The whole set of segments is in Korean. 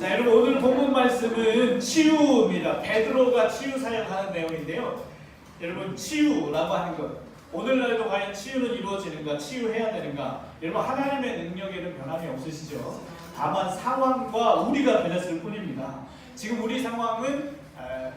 자, 여러분 오늘 본문 말씀은 치유입니다. 베드로가 치유 사역하는 내용인데요. 여러분 치유라고 하는 것, 오늘날도 과연 치유는 이루어지는가, 치유해야 되는가? 여러분 하나님의 능력에는 변함이 없으시죠? 다만 상황과 우리가 변했을 뿐입니다. 지금 우리 상황은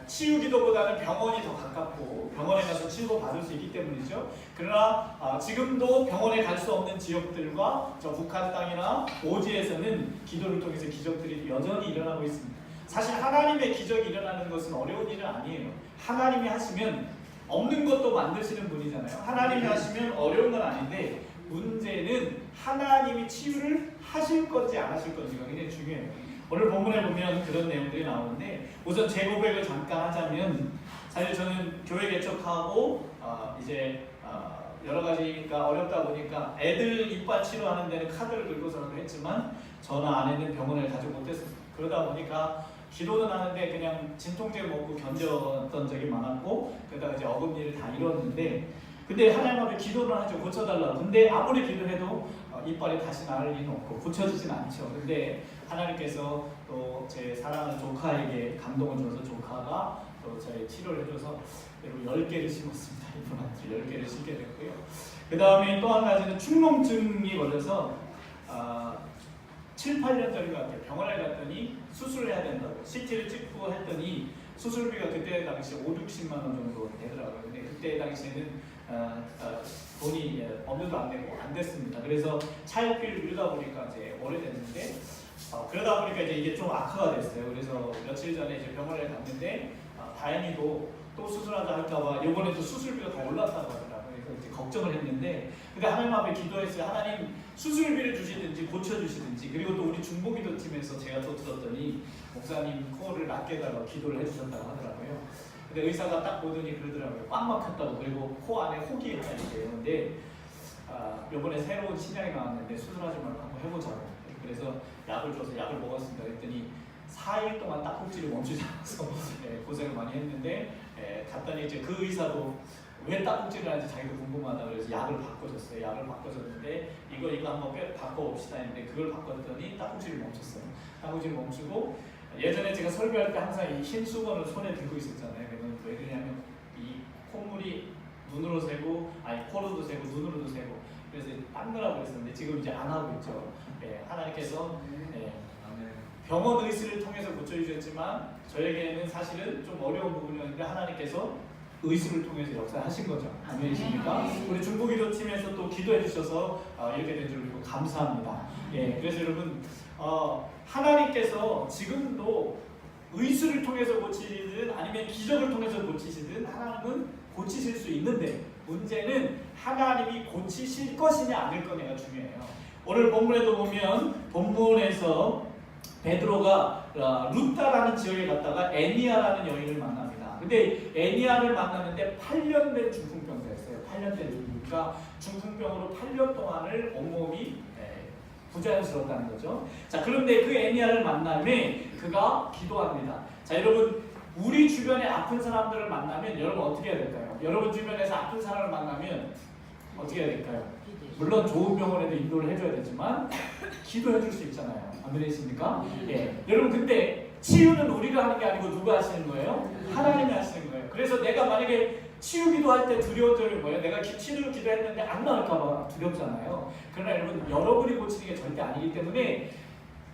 치유 기도보다는 병원이 더 가깝고 병원에 가서 치유도 받을 수 있기 때문이죠. 그러나 지금도 병원에 갈 수 없는 지역들과 저 북한 땅이나 오지에서는 기도를 통해서 기적들이 여전히 일어나고 있습니다. 사실 하나님의 기적이 일어나는 것은 어려운 일은 아니에요. 하나님이 하시면 없는 것도 만드시는 분이잖아요. 하나님이 하시면 어려운 건 아닌데 문제는 하나님이 치유를 하실 건지 안 하실 건지가 굉장히 중요해요. 오늘 본문에 보면 그런 내용들이 나오는데, 우선 제 고백을 잠깐 하자면, 사실 저는 교회 개척하고 이제 여러 가지가 어렵다 보니까 애들 이빨 치료하는 데는 카드를 들고서라도 했지만 저나 아내는 병원을 가지 못했어요. 그러다 보니까 기도는 하는데 그냥 진통제 먹고 견뎠던 적이 많았고, 그러다가 이제 어금니를 다 잃었는데, 근데 하나님 앞에 기도를 하죠. 고쳐달라고. 근데 아무리 기도해도 이빨이 다시 나을 리는 없고 고쳐지진 않죠. 근데 하나님께서 또 제 사랑하는 조카에게 감동을 줘서 조카가 또 저의 치료를 해줘서 여러분 10개를 심었습니다. 이분한테 10개를 심게 됐고요. 그 다음에 또 한 가지는 축농증이 걸려서 7, 8년 전인 것 같아요. 병원에 갔더니 수술을 해야 된다고 CT를 찍고 했더니 수술비가 그때 당시 5, 60만 원 정도 되더라고요. 근데 그때 당시에는 돈이 어느 정도 안 되고 안 됐습니다. 그래서 차일피를 미루다 보니까 이제 오래됐는데 그러다 보니까 이제 이게 좀 악화가 됐어요. 그래서 며칠 전에 이제 병원에 갔는데 다행히도 또 수술하자 할까봐 이번에도 수술비가 더 올랐다고 하더라고요. 그래서 이제 걱정을 했는데, 근데 하나님 앞에 기도했어요. 하나님 수술비를 주시든지 고쳐주시든지. 그리고 또 우리 중보기도팀에서 제가 또 들었더니 목사님 코를 낫게 해달라고 기도를 해주셨다고 하더라고요. 근데 의사가 딱 보더니 그러더라고요. 꽉 막혔다고. 그리고 코 안에 혹이 하나 있대요. 근데 이번에 새로운 신약이 나왔는데 수술하지 말고 한번 해보자고. 그래서 약을 줘서 약을 먹었습니다. 그랬더니 4일 동안 딱꼭지를 멈추지 않아서 고생을 많이 했는데, 갔더니 이제 그 의사도 왜 딱꼭지를 하는지 자기도 궁금하다 그래서 약을 바꿔줬어요. 약을 바꿔줬는데 이거 한번 바꿔봅시다 했는데 그걸 바꿨더니 딱꼭지를 멈췄어요. 딱꼭지를 멈추고, 예전에 제가 설교할 때 항상 이 흰 수건을 손에 들고 있었잖아요. 그건 왜 그러냐면 이 콧물이 눈으로 새고, 아니 코로도 새고 눈으로도 새고, 그래서 닦느라고 그랬었는데 지금 이제 안 하고 있죠. 하나님께서 병원 의술을 통해서 고쳐주셨지만 저에게는 사실은 좀 어려운 부분이었는데 하나님께서 의술을 통해서 역사하신 거죠. 아멘이십니까? 우리 중보기도팀에서 또 기도해 주셔서 이렇게 된 줄 알고 감사합니다. 그래서 여러분 하나님께서 지금도 의술을 통해서 고치시든 아니면 기적을 통해서 고치시든 하나님은 고치실 수 있는데, 문제는 하나님이 고치실 것이냐 아닐 거냐가 중요해요. 오늘 본문에도 보면 본문에서 베드로가 루타라는 지역에 갔다가 애니아라는 여인을 만납니다. 근데 애니아를 만났는데 8년 된 중풍병자였어요. 8년 된 중풍병. 중풍병으로 8년 동안을 온몸이 부자연스러웠다는 거죠. 자, 그런데 그 애니아를 만남에 그가 기도합니다. 자, 여러분 우리 주변에 아픈 사람들을 만나면 여러분 어떻게 해야 될까요? 여러분 주변에서 아픈 사람을 만나면 어떻게 해야 될까요? 물론 좋은 병원에도 인도를 해줘야 되지만 기도해 줄 수 있잖아요. 안 그러십니까? 여러분 근데 치유는 우리가 하는 게 아니고 누가 하시는 거예요? 하나님이 하시는 거예요. 그래서 내가 만약에 치유 기도할 때 두려운 점이 뭐예요? 내가 치유 기도했는데 안 나을까 봐 두렵잖아요. 그러나 여러분 여러분이 고치는 게 절대 아니기 때문에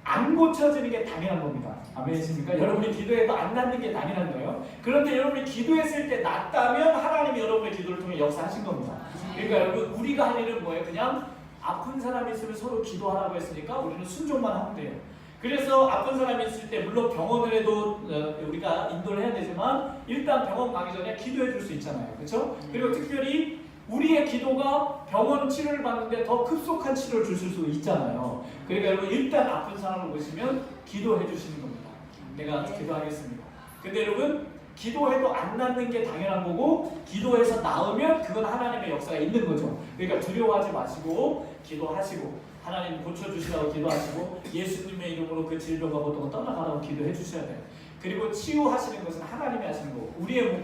안 고쳐지는 게 당연한 겁니다. 아멘이십니까? 여러분이 기도해도 안 낫는 게 당연한 거예요. 그런데 여러분이 기도했을 때 낫다면 하나님이 여러분의 기도를 통해 역사하신 겁니다. 그러니까 여러분 우리가 할 일은 뭐예요? 그냥 아픈 사람이 있으면 서로 기도하라고 했으니까 우리는 순종만 하면 돼요. 그래서 아픈 사람이 있을 때 물론 병원을 해도 우리가 인도를 해야 되지만 일단 병원 가기 전에 기도해 줄 수 있잖아요. 그렇죠? 그리고 특별히 우리의 기도가 병원 치료를 받는데 더 급속한 치료를 주실 수 있잖아요. 그러니까 여러분 일단 아픈 사람을 보시면 기도해 주시는 겁니다. 내가 기도하겠습니다. 근데 여러분 기도해도 안 낫는 게 당연한 거고, 기도해서 나으면 그건 하나님의 역사가 있는 거죠. 그러니까 두려워하지 마시고 기도하시고 하나님 고쳐주시라고 기도하시고 예수님의 이름으로 그 질병과 고통을 떠나가라고 기도해 주셔야 돼요. 그리고 치유하시는 것은 하나님이 하시는 거고, 우리의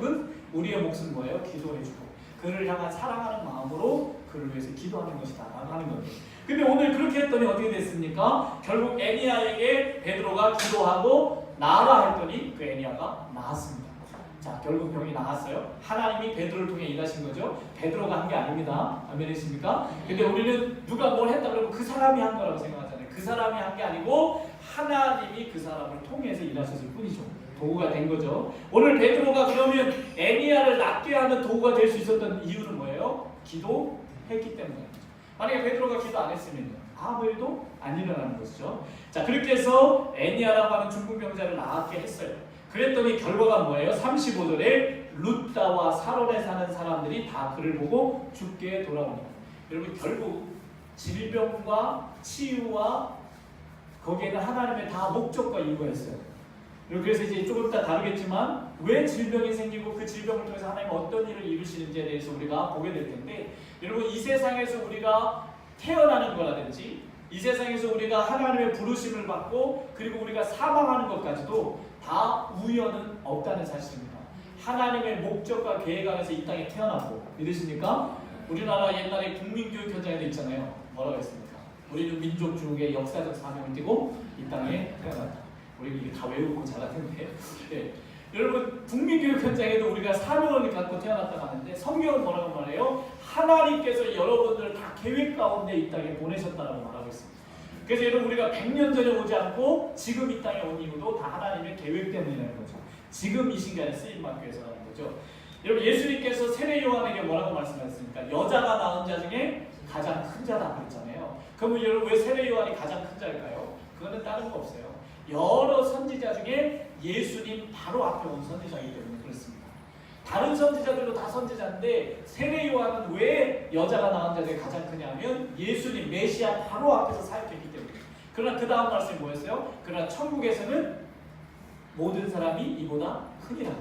몫은 뭐예요? 기도해 주고 그를 향한 사랑하는 마음으로 그를 위해서 기도하는 것이다 라고 하는 겁니다. 근데 오늘 그렇게 했더니 어떻게 됐습니까? 결국 애니야에게 베드로가 기도하고 나아라 했더니 그 애니야가 나았습니다. 자, 결국 병이 나았어요. 하나님이 베드로를 통해 일하신 거죠. 베드로가 한 게 아닙니다. 아멘이십니까? 근데 우리는 누가 뭘 했다 그러면 그 사람이 한 거라고 생각하잖아요. 그 사람이 한 게 아니고 하나님이 그 사람을 통해서 일하셨을 뿐이죠. 도구가 된 거죠. 오늘 베드로가 그러면 애니야를 낫게 하는 도구가 될 수 있었던 이유는 뭐예요? 기도했기 때문에. 만약에 베드로가 기도 안 했으면 아무 일도 안 일어나는 것이죠. 자, 그렇게 해서 애니야라고 하는 중풍병자를 낫게 했어요. 그랬더니 결과가 뭐예요? 35절에 룻다와 사론에 사는 사람들이 다 그를 보고 죽게 돌아옵니다. 여러분, 결국 질병과 치유와 거기에는 하나님의 다 목적과 이유가 있어요. 그래서 이제 조금 이따 다루겠지만 왜 질병이 생기고 그 질병을 통해서 하나님 어떤 일을 이루시는지에 대해서 우리가 보게 될 텐데, 여러분, 이 세상에서 우리가 태어나는 거라든지 이 세상에서 우리가 하나님의 부르심을 받고 그리고 우리가 사망하는 것까지도 다 우연은 없다는 사실입니다. 하나님의 목적과 계획 안에서 이 땅에 태어났고, 믿으십니까? 우리나라 옛날에 국민교육 현장에도 있잖아요. 뭐라고 했습니까? 우리는 민족주의의 역사적 사명을 띠고 이 땅에 태어났다. 우리 이게 다 외우고 잘하는데, 네. 여러분, 국민교육 현장에도 우리가 사명을 갖고 태어났다고 하는데 성경은 뭐라고 말해요? 하나님께서 여러분들을 다 계획 가운데 이 땅에 보내셨다고 말하고 있습니다. 그래서 여러분, 우리가 100년 전에 오지 않고 지금 이 땅에 온 이유도 다 하나님의 계획 때문이라는 거죠. 지금 이 시간에 쓰임받기 위해서라는 거죠. 여러분, 예수님께서 세례 요한에게 뭐라고 말씀하셨습니까? 여자가 낳은 자 중에 가장 큰 자다 그랬잖아요. 그러면 여러분, 왜 세례 요한이 가장 큰 자일까요? 그거는 다른 거 없어요. 여러 선지자 중에 예수님 바로 앞에 온 선지자이기 때문에 그렇습니다. 다른 선지자들도 다 선지자인데 세례 요한은 왜 여자가 낳은 자 중에 가장 크냐면 예수님 메시아 바로 앞에서 사역했기 때문에. 그러나 그 다음 말씀이 뭐였어요? 그러나 천국에서는 모든 사람이 이보다 크니라.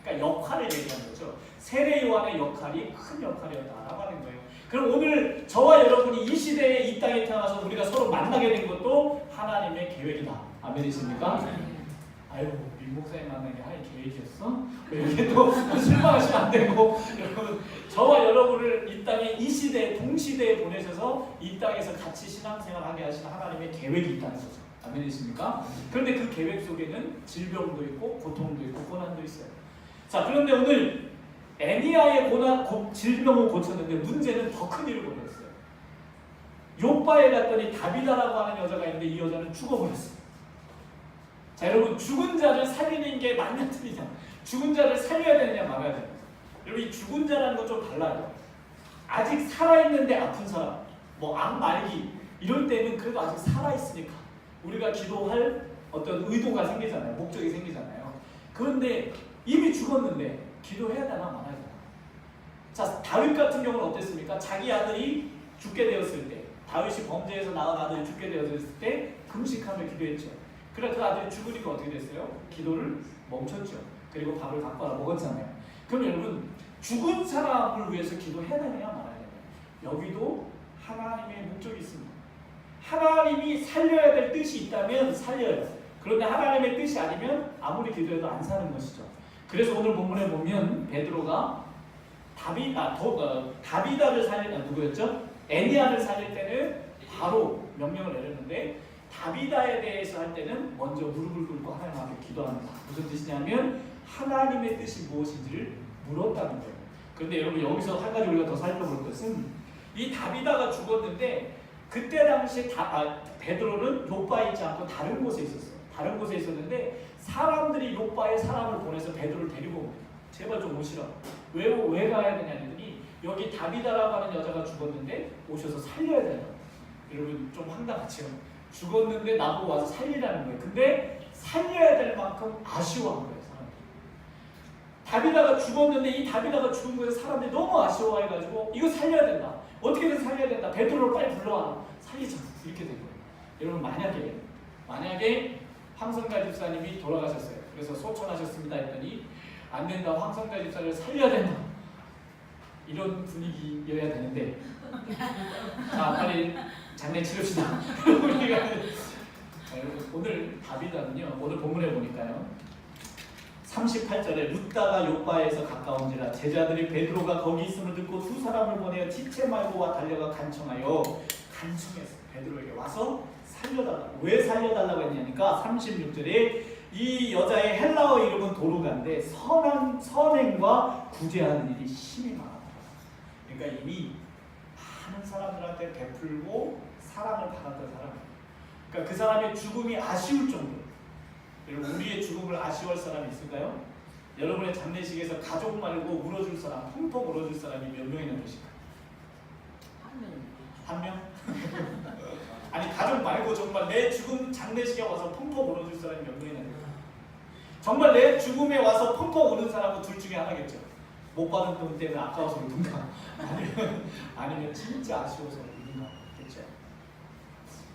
그러니까 역할을 얘기하는 거죠. 세례 요한의 역할이 큰 역할이었다라고 하는 거예요. 그럼 오늘 저와 여러분이 이 시대에 이 땅에 태어나서 우리가 서로 만나게 된 것도 하나님의 계획이다. 아멘이십니까? 아유, 민 목사님 만나는 게 하나님 계획이었어? 이렇게 또 실망하시면 안 되고, 여러분, 저와 여러분을 이 땅에 이 시대에 동시대에 보내셔서 이 땅에서 같이 신앙생활하게 하시는 하나님의 계획이 있다는 거죠. 아멘이십니까? 그런데 그 계획 속에는 질병도 있고 고통도 있고 고난도 있어요. 자, 그런데 오늘 애니야의 질병을 고쳤는데 문제는 더 큰 일을 벌였어요. 욥바에 갔더니 다비다라고 하는 여자가 있는데 이 여자는 죽어버렸어요. 자, 여러분, 죽은 자를 살리는 게 맞냐 틀리냐? 죽은 자를 살려야 되느냐 말아야 되느냐? 여러분, 이 죽은 자라는 건 좀 달라요. 아직 살아있는데 아픈 사람, 뭐 암 말기 이럴 때는 그래도 아직 살아있으니까 우리가 기도할 어떤 의도가 생기잖아요. 목적이 생기잖아요. 그런데 이미 죽었는데 기도해야 되나 말아야 되나? 자, 다윗 같은 경우는 어땠습니까? 자기 아들이 죽게 되었을 때, 다윗이 범죄에서 낳은 아들이 죽게 되었을 때 금식하며 기도했죠. 그러나 그 아들이 죽으니까 어떻게 됐어요? 기도를 멈췄죠. 그리고 밥을 갖고 와서 먹었잖아요. 그럼 여러분, 죽은 사람을 위해서 기도해야 되느냐 말아야 되느냐? 여기도 하나님의 목적이 있습니다. 하나님이 살려야 될 뜻이 있다면 살려요. 그런데 하나님의 뜻이 아니면 아무리 기도해도 안 사는 것이죠. 그래서 오늘 본문에 보면 베드로가 다비다를 살릴 누구였죠? 애니야를 살릴 때는 바로 명령을 내렸는데 다비다에 대해서 할 때는 먼저 무릎을 꿇고 하나님 앞에 기도합니다. 무슨 뜻이냐면 하나님의 뜻이 무엇인지를 물었다는 거예요. 그런데 여러분, 여기서 한 가지 우리가 더 살펴볼 것은 이 다비다가 죽었는데 그때 당시 베드로는 욥바에 있지 않고 다른 곳에 있었어요. 다른 곳에 있었는데 사람들이 욥바에 사람을 보내서 베드로를 데리고 옵니다. 제발 좀 오시라. 왜 가야 되냐 했더니 여기 다비다라고 하는 여자가 죽었는데 오셔서 살려야 된다. 여러분, 좀 황당하죠? 죽었는데 나보고 와서 살리라는 거예요. 근데 살려야 될 만큼 아쉬워한 거예요, 사람들이. 다비다가 죽었는데 이 다비다가 죽은 거에서 사람들이 너무 아쉬워해가지고 이거 살려야 된다. 어떻게든 살려야 된다. 베드로를 빨리 불러와. 살리자. 이렇게 된 거예요. 여러분, 만약에 황성가 집사님이 돌아가셨어요. 그래서 소천하셨습니다 했더니 안 된다. 황성가 집사를 살려야 된다. 이런 분위기여야 되는데 자, 빨리 장례 치릅시다. 우리가 오늘 다비다는요, 오늘 본문에 보니까요 38절에 룻다가 욥바에서 가까운지라 제자들이 베드로가 거기 있음을 듣고 두 사람을 보내어 지체 말고와 달려가 간청하여 간청했어요. 베드로에게 와서 살려달라고. 왜 살려달라고 했냐니까 36절에 이 여자의 헬라어 이름은 도르가인데 선행과 구제하는 일이 심히 많았다. 그러니까 이미 많은 사람들한테 베풀고 사랑을 받았던 사람이에요. 그러니까 그 사람의 죽음이 아쉬울 정도. 여러분 우리의 죽음을 아쉬워할 사람이 있을까요? 여러분의 장례식에서 가족 말고 울어줄 사람, 펑펑 울어줄 사람이 몇 명이나 되실까요? 한 명? 아니 가족 말고 정말 내 죽음 장례식에 와서 펑펑 울어줄 사람이 몇 명이나 될까요? 정말 내 죽음에 와서 펑펑 우는 사람은 둘 중에 하나겠죠. 못 받은 돈 때문에 아까워서 우는가 아니면 진짜 아쉬워서 우는가 겠죠.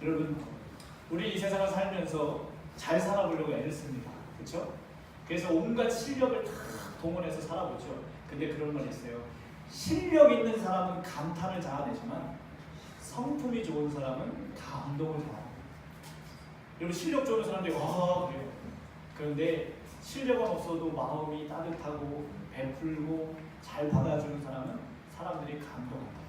여러분 우리 이 세상을 살면서 잘 살아보려고 애를 씁니다. 그렇죠? 그래서 온갖 실력을 다 동원해서 살아보죠. 근데 그런 말이 있어요. 실력 있는 사람은 감탄을 자아내지만 성품이 좋은 사람은 감동을 자아내요. 여러분 실력 좋은 사람들이 와 그래요. 그런데 실력은 없어도 마음이 따뜻하고 베풀고 잘 받아주는 사람은 사람들이 감동한다.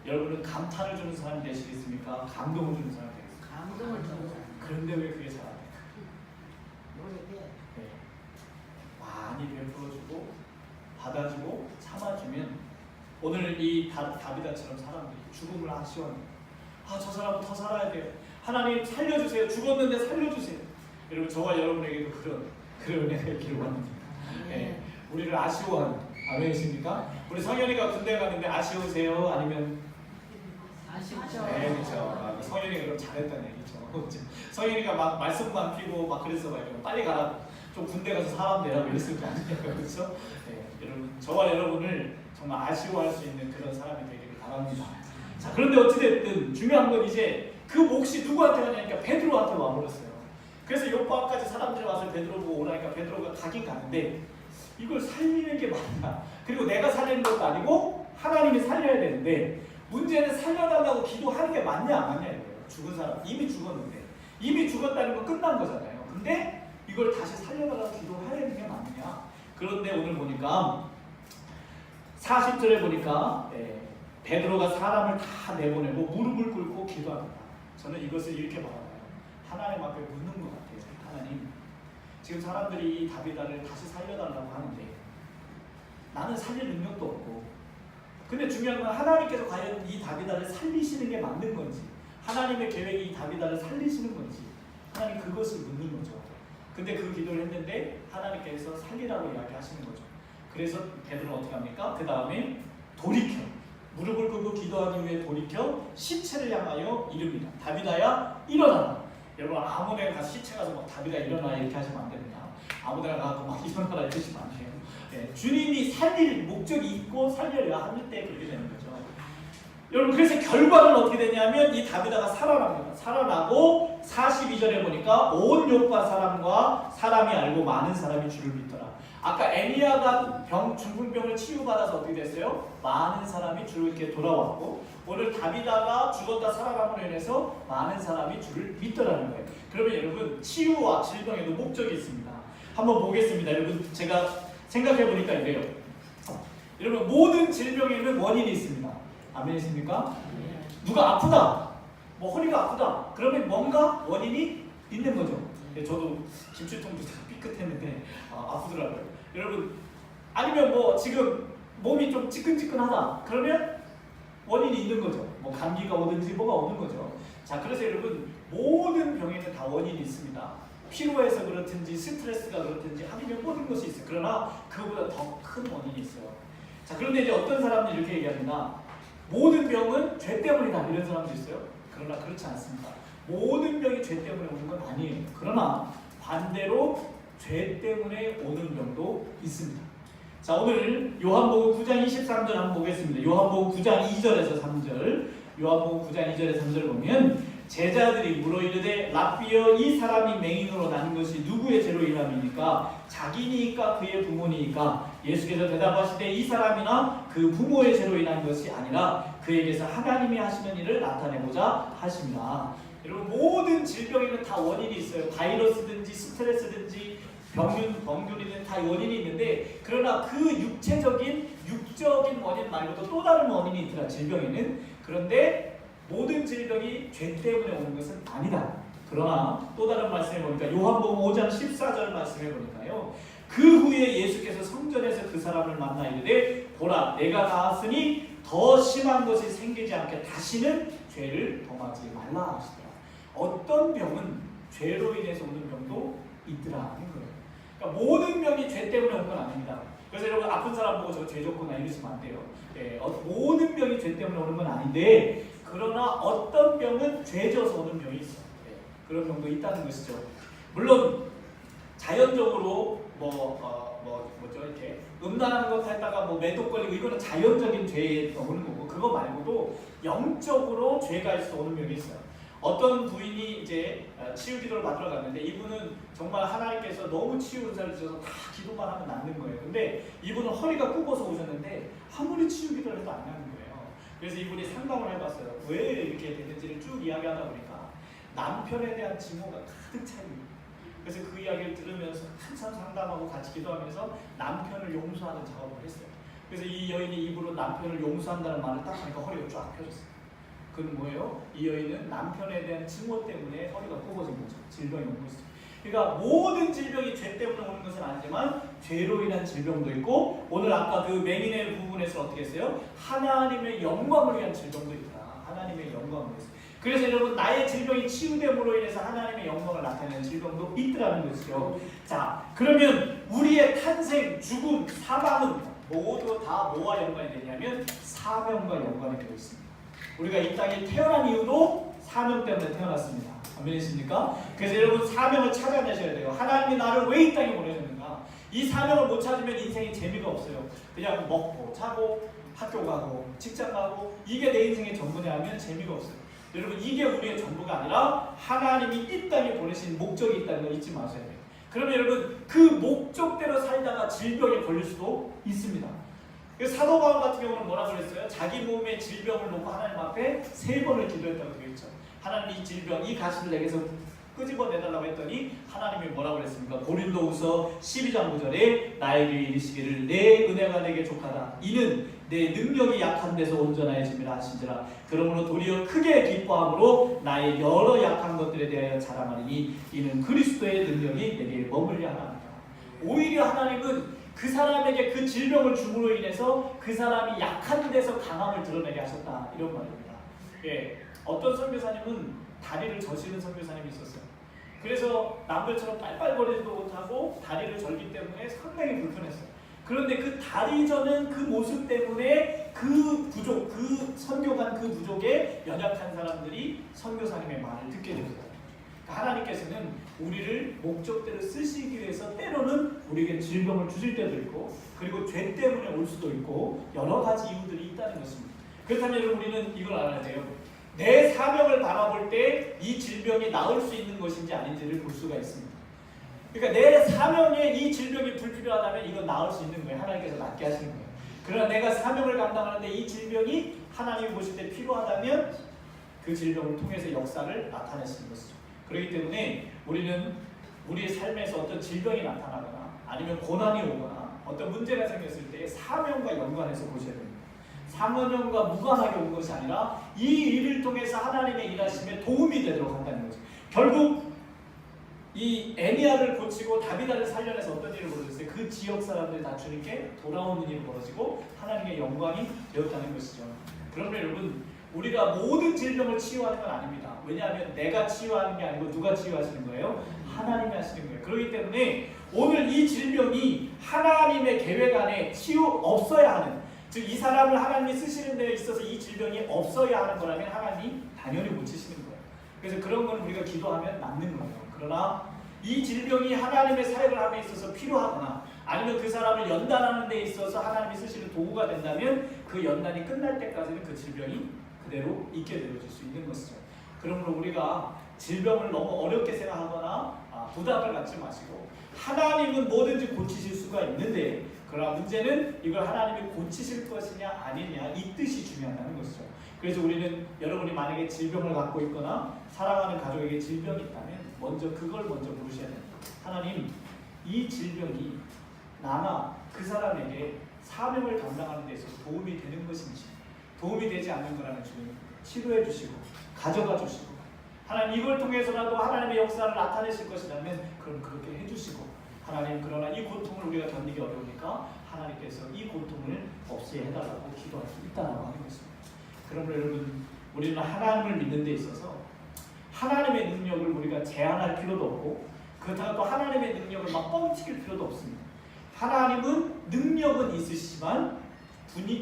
여러분은 감탄을 주는 사람이 되시겠습니까? 감동을 주는 사람이 되겠습니까? 감동을 주는 사람. 그런데 왜 그게 잘 안 될까? 네. 많이 베풀어주고 받아주고 참아주면 오늘 이 다비다처럼 사람들이 죽음을 아쉬워합니다. 저 사람은 더 살아야 돼요. 하나님 살려주세요. 죽었는데 살려주세요. 여러분 저와 여러분에게도 그런 은혜가 있기를 원합니다. 네. 우리를 아쉬워하는 아멘이십니까? 우리 성현이가 군대 가는데 아쉬우세요? 아니면 아쉽죠. 네, 그렇죠. 성현이가 그럼 잘했다는 얘기죠. 성현이가 막 말씀만 피고 막 그랬어 봐요. 빨리 가라. 좀 군대 가서 사람 되라고 이랬을 거 아니에요, 그렇죠? 네, 여러분 저와 여러분을 정말 아쉬워할 수 있는 그런 사람이 되기를 바랍니다. 자, 그런데 어찌됐든 중요한 건 이제 그 몫이 누구한테 가냐니까 베드로한테 와버렸어요. 그래서 요파까지 사람들이 와서 베드로 보고 오라니까 베드로가 가긴 가는데 이걸 살리는 게 맞나? 그리고 내가 살리는 것도 아니고 하나님이 살려야 되는데 문제는 살려달라고 기도하는 게 맞냐 안 맞냐 이거예요. 죽은 사람 이미 죽었는데 이미 죽었다는 건 끝난 거잖아요. 근데 이걸 다시 살려달라고 기도해야 되는 게 맞느냐? 그런데 오늘 보니까 40절에 보니까 베드로가 사람을 다 내보내고 무릎을 꿇고 기도합니다. 저는 이것을 이렇게 바라봐요. 하나님 앞에 묻는 것 같아요. 하나님, 지금 사람들이 이 다비다를 다시 살려달라고 하는데 나는 살릴 능력도 없고 근데 중요한 건 하나님께서 과연 이 다비다를 살리시는 게 맞는 건지 하나님의 계획이 이 다비다를 살리시는 건지 하나님 그것을 묻는 거죠. 근데 그 기도를 했는데 하나님께서 살리라고 이야기하시는 거죠. 그래서 베드로는 어떻게 합니까? 그 다음에 돌이켜 무릎을 꿇고 기도하기 위해 돌이켜 시체를 향하여 이릅니다. 다비다야 일어나라. 여러분 아무데나 가서 시체 가서 막 다비다 일어나 이렇게 하시면 안 됩니다. 아무데나 가서 막 일어나라 이렇게 하시면 안 돼요. 네, 주님이 살릴 목적이 있고 살려야 할 때 그렇게 되는 거죠. 여러분 그래서 결과는 어떻게 되냐면 이 다비다가 살아납니다. 살아나고 42절에 보니까 온 요파 사람과 사람이 알고 많은 사람이 주를 믿더라. 아까 에니야가 중풍병을 치유받아서 어떻게 됐어요? 많은 사람이 주를 이렇게 돌아왔고 오늘 다비다가 죽었다 살아남으로 인해서 많은 사람이 주를 믿더라는 거예요. 그러면 여러분 치유와 질병에도 목적이 있습니다. 한번 보겠습니다. 여러분 제가 생각해 보니까 이래요. 여러분 모든 질병에는 원인이 있습니다. 아멘이십니까? 누가 아프다, 뭐 허리가 아프다. 그러면 뭔가 원인이 있는 거죠. 저도 김치통도 삐끗했는데 아프더라고요. 여러분 아니면 뭐 지금 몸이 좀 찌끈찌끈하다. 그러면 원인이 있는 거죠. 뭐 감기가 오든지 뭐가 오는 거죠. 자, 그래서 여러분 모든 병에는 다 원인이 있습니다. 피로해서 그렇든지 스트레스가 그렇든지 아니면 모든 것이 있어요. 그러나 그보다 더 큰 원인이 있어요. 자, 그런데 이제 어떤 사람들이 이렇게 얘기합니다. 모든 병은 죄 때문이다 이런 사람도 있어요. 그러나 그렇지 않습니다. 모든 병이 죄 때문에 오는 건 아니에요. 그러나 반대로 죄 때문에 오는 병도 있습니다. 자, 오늘 요한복음 9장 23절 한번 보겠습니다. 요한복음 9장 2절에서 3절. 요한복음 9장 2절에서 3절 보면 제자들이 물어 이르되 랍비여 이 사람이 맹인으로 나는 것이 누구의 죄로 인함이니까 자기니까 그의 부모니까 예수께서 대답하시되 이 사람이나 그 부모의 죄로 인한 것이 아니라 그에게서 하나님이 하시는 일을 나타내고자 하십니다. 여러분 모든 질병에는 다 원인이 있어요. 바이러스든지 스트레스든지 병균이든 다 원인이 있는데 그러나 그 육적인 원인 말고도 또 다른 원인이 있더라 질병에는. 그런데 모든 질병이 죄 때문에 오는 것은 아니다. 그러나 또 다른 말씀해 보니까 요한복음 5장 14절 말씀해 보니까요. 그 후에 예수께서 성전에서 그 사람을 만나 이르되 보라 내가 나았으니 더 심한 것이 생기지 않게 다시는 죄를 범하지 말라 하시더라. 어떤 병은 죄로 인해서 오는 병도 있더라 하는 거예요. 그러니까 모든 병이 죄 때문에 온 건 아닙니다. 그래서 여러분 아픈 사람 보고 저 죄 졌구나 이러시면 안 돼요. 모든 병이 죄 때문에 오는 건 아닌데 그러나 어떤 병은 죄 져서 오는 병이 있어요. 그런 병도 있다는 것이죠. 물론 자연적으로 뭐죠 이렇게 음란한 것 했다가 뭐 매독 걸리고 이거는 자연적인 죄에 오는 거고 그거 말고도 영적으로 죄가 있어 오는 병이 있어요. 어떤 부인이 이제 치유 기도를 받으러 갔는데 이분은 정말 하나님께서 너무 치유 은사를 주셔서 다 기도만 하면 낫는 거예요. 근데 이분은 허리가 굽어서 오셨는데 아무리 치유 기도를 해도 안 나는 거예요. 그래서 이분이 상담을 해봤어요. 왜 이렇게 됐는지를 쭉 이야기하다 보니까 남편에 대한 증오가 가득 차 있는 거예요. 그래서 그 이야기를 들으면서 한참 상담하고 같이 기도하면서 남편을 용서하는 작업을 했어요. 그래서 이 여인이 입으로 남편을 용서한다는 말을 딱 하니까 허리가 쫙 펴졌어요. 그건 뭐예요? 이 여인은 남편에 대한 증오 때문에 허리가 굽어진 거죠. 질병이 오고 있어요. 그러니까 모든 질병이 죄 때문에 오는 것은 아니지만 죄로 인한 질병도 있고 오늘 아까 그 맹인의 부분에서 어떻게 했어요? 하나님의 영광을 위한 질병도 있다. 하나님의 영광을 위해서. 그래서 여러분 나의 질병이 치유됨으로 인해서 하나님의 영광을 나타내는 질병도 있더라는 것이죠. 자, 그러면 우리의 탄생, 죽음, 사망은 모두 다 뭐와 연관이 되냐면 사명과 연관이 되어 있습니다. 우리가 이 땅에 태어난 이유도 사명 때문에 태어났습니다. 아멘이십니까? 그래서 여러분 사명을 찾아내셔야 돼요. 하나님이 나를 왜 이 땅에 보내셨는가? 이 사명을 못 찾으면 인생이 재미가 없어요. 그냥 먹고 자고 학교 가고 직장 가고 이게 내 인생의 전부냐 하면 재미가 없어요. 여러분 이게 우리의 전부가 아니라 하나님이 이 땅에 보내신 목적이 있다는 걸 잊지 마셔야 돼요. 그러면 여러분 그 목적대로 살다가 질병에 걸릴 수도 있습니다. 사도 바울 같은 경우는 뭐라고 그랬어요? 자기 몸의 질병을 놓고 하나님 앞에 3번을 기도했다고 되어 있죠. 하나님 이 질병, 이 가시를 내게서 끄집어내달라고 했더니 하나님이 뭐라고 그랬습니까? 고린도후서 12장 9절에 나에게 이르시기를 내 은혜가 내게 족하다. 이는 내 능력이 약한 데서 온전하여짐이라 하신지라. 그러므로 도리어 크게 기뻐함으로 나의 여러 약한 것들에 대하여 자랑하리니 이는 그리스도의 능력이 내게 머물려 하나이다. 오히려 하나님은 그 사람에게 그 질병을 줌으로 인해서 그 사람이 약한 데서 강함을 드러내게 하셨다. 이런 말입니다. 예, 어떤 선교사님은 다리를 저시는 선교사님이 있었어요. 그래서 남들처럼 빨빨거리지도 못하고 다리를 절기 때문에 상당히 불편했어요. 그런데 그 다리 저는 그 모습 때문에 그 부족, 그 선교관 그 부족의 연약한 사람들이 선교사님의 말을 듣게 됩니다. 하나님께서는 우리를 목적대로 쓰시기 위해서 때로는 우리에게 질병을 주실 때도 있고 그리고 죄 때문에 올 수도 있고 여러 가지 이유들이 있다는 것입니다. 그렇다면 우리는 이걸 알아야 돼요. 내 사명을 바라볼 때 이 질병이 나을 수 있는 것인지 아닌지를 볼 수가 있습니다. 그러니까 내 사명에 이 질병이 불필요하다면 이건 나을 수 있는 거예요. 하나님께서 낫게 하시는 거예요. 그러나 내가 사명을 감당하는데 이 질병이 하나님이 보실 때 필요하다면 그 질병을 통해서 역사를 나타내시는 것이죠. 그렇기 때문에 우리는 우리의 삶에서 어떤 질병이 나타나거나 아니면 고난이 오거나 어떤 문제가 생겼을 때 사명과 연관해서 보셔야 됩니다. 사명과 무관하게 온 것이 아니라 이 일을 통해서 하나님의 일하심에 도움이 되도록 한다는 거죠. 결국 이 애니아를 고치고 다비다를 살려내서 어떤 일을 벌어졌어요? 그 지역 사람들이 다 주님께 돌아오는 일이 벌어지고 하나님의 영광이 되었다는 것이죠. 그러면 여러분 우리가 모든 질병을 치유하는 건 아닙니다. 왜냐하면 내가 치유하는 게 아니고 누가 치유하시는 거예요? 하나님이 하시는 거예요. 그렇기 때문에 오늘 이 질병이 하나님의 계획 안에 치유 없어야 하는, 즉 이 사람을 하나님이 쓰시는 데 있어서 이 질병이 없어야 하는 거라면 하나님이 당연히 고치시는 거예요. 그래서 그런 건 우리가 기도하면 낫는 거예요. 그러나 이 질병이 하나님의 사역을 함에 있어서 필요하거나 아니면 그 사람을 연단하는 데 있어서 하나님이 쓰시는 도구가 된다면 그 연단이 끝날 때까지는 그 질병이 그대로 있게 되어질 수 있는 것이죠. 그러므로 우리가 질병을 너무 어렵게 생각하거나 부담을 갖지 마시고 하나님은 뭐든지 고치실 수가 있는데 그러나 문제는 이걸 하나님이 고치실 것이냐 아니냐 이 뜻이 중요하다는 것이죠. 그래서 우리는 여러분이 만약에 질병을 갖고 있거나 사랑하는 가족에게 질병이 있다면 그걸 먼저 물으셔야 됩니다. 하나님, 이 질병이 나나 그 사람에게 사명을 감당하는 데 있어서 도움이 되는 것인지 도움이 되지 않는 거라면 주님 치료해 주시고 가져가 주시고 하나님 이걸 통해서라도 하나님의 역사를 나타내실 것이라면 그럼 그렇게 해주시고 하나님 그러나 이 고통을 우리가 견디기 어려우니까 하나님께서 이 고통을 없이 해달라고 기도할 수 있다라고 하는 것입니다. 그러므로 여러분 우리는 하나님을 믿는 데 있어서 하나님의 능력을 우리가 제한할 필요도 없고 그렇다고 또 하나님의 능력을 막 뻥튀길 필요도 없습니다. 하나님은 능력은 있으시지만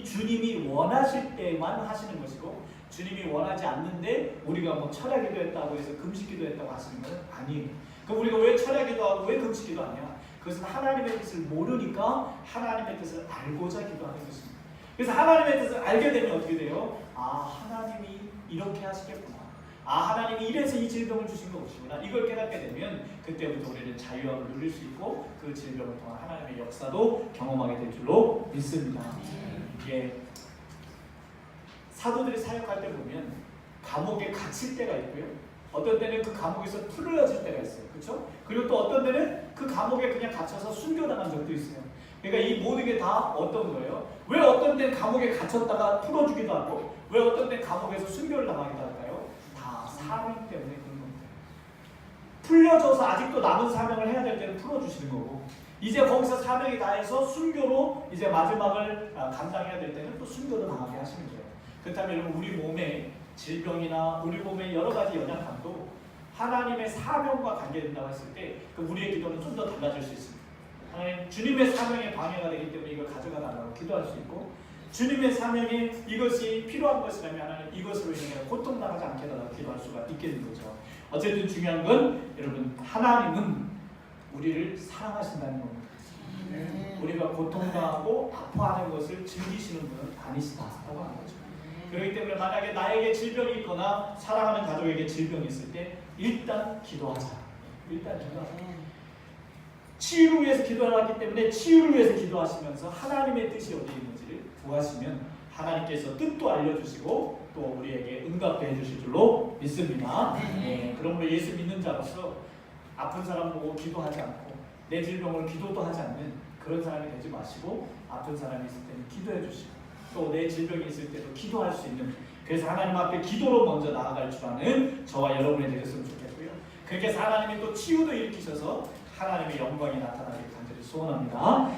주님이 원하실 때만 하시는 것이고 주님이 원하지 않는데 우리가 뭐 철야기도 했다고 해서 금식기도 했다고 하시는 건 아니에요. 그럼 우리가 왜 철야기도 하고 왜 금식기도 하냐? 그것은 하나님의 뜻을 모르니까 하나님의 뜻을 알고자 기도하는 것입니다. 그래서 하나님의 뜻을 알게 되면 어떻게 돼요? 아, 하나님이 이렇게 하시겠구나. 아, 하나님이 이래서 이 질병을 주신 것이구나. 이걸 깨닫게 되면 그때부터 우리는 자유함을 누릴 수 있고 그 질병을 통한 하나님의 역사도 경험하게 될 줄로 믿습니다. 이게 사도들이 사역할 때 보면 감옥에 갇힐 때가 있고요. 어떤 때는 그 감옥에서 풀어질 때가 있어요. 그렇죠? 그리고 또 어떤 때는 그 감옥에 그냥 갇혀서 순교당한 적도 있어요. 그러니까 이 모든 게 다 어떤 거예요? 왜 어떤 때는 감옥에 갇혔다가 풀어주기도 하고 왜 어떤 때는 감옥에서 순교를 당하기도 할까요? 다 사명 때문에 그런 겁니다. 풀려져서 아직도 남은 사명을 해야 될 때는 풀어주시는 거고 이제 거기서 사명이 다해서 순교로 이제 마지막을 감당해야 될 때는 또 순교도 당하게 하시는 거예요. 그렇다면 여러분 우리 몸에 질병이나 우리 몸의 여러 가지 연약함도 하나님의 사명과 관계된다고 했을 때 우리의 기도는 좀 더 달라질 수 있습니다. 하나님 주님의 사명에 방해가 되기 때문에 이걸 가져가 달라고 기도할 수 있고 주님의 사명에 이것이 필요한 것이라면 하나님 이것으로 인해 고통당하지 않게 해달라고 기도할 수가 있게 된 거죠. 어쨌든 중요한 건 여러분 하나님은 우리를 사랑하신다는 겁니다. 우리가 고통당하고 아파하는 것을 즐기시는 분은 아니시다라고 하는 거죠. 그렇기 때문에 만약에 나에게 질병이 있거나 사랑하는 가족에게 질병이 있을 때 일단 기도하자. 일단 기도하자. 치유를 위해서 기도하기 때문에 치유를 위해서 기도하시면서 하나님의 뜻이 어디에 있는지를 구하시면 하나님께서 뜻도 알려주시고 또 우리에게 응답도 해주실 줄로 믿습니다. 그러므로 예수 믿는 자로서 아픈 사람 보고 기도하지 않고 내 질병을 기도도 하지 않는 그런 사람이 되지 마시고 아픈 사람이 있을 때는 기도해 주시고 또 내 질병이 있을 때도 기도할 수 있는 그래서 하나님 앞에 기도로 먼저 나아갈 줄 아는 저와 여러분이 되셨으면 좋겠고요. 그렇게 해서 하나님이 또 치유도 일으키셔서 하나님의 영광이 나타나길 간절히 소원합니다.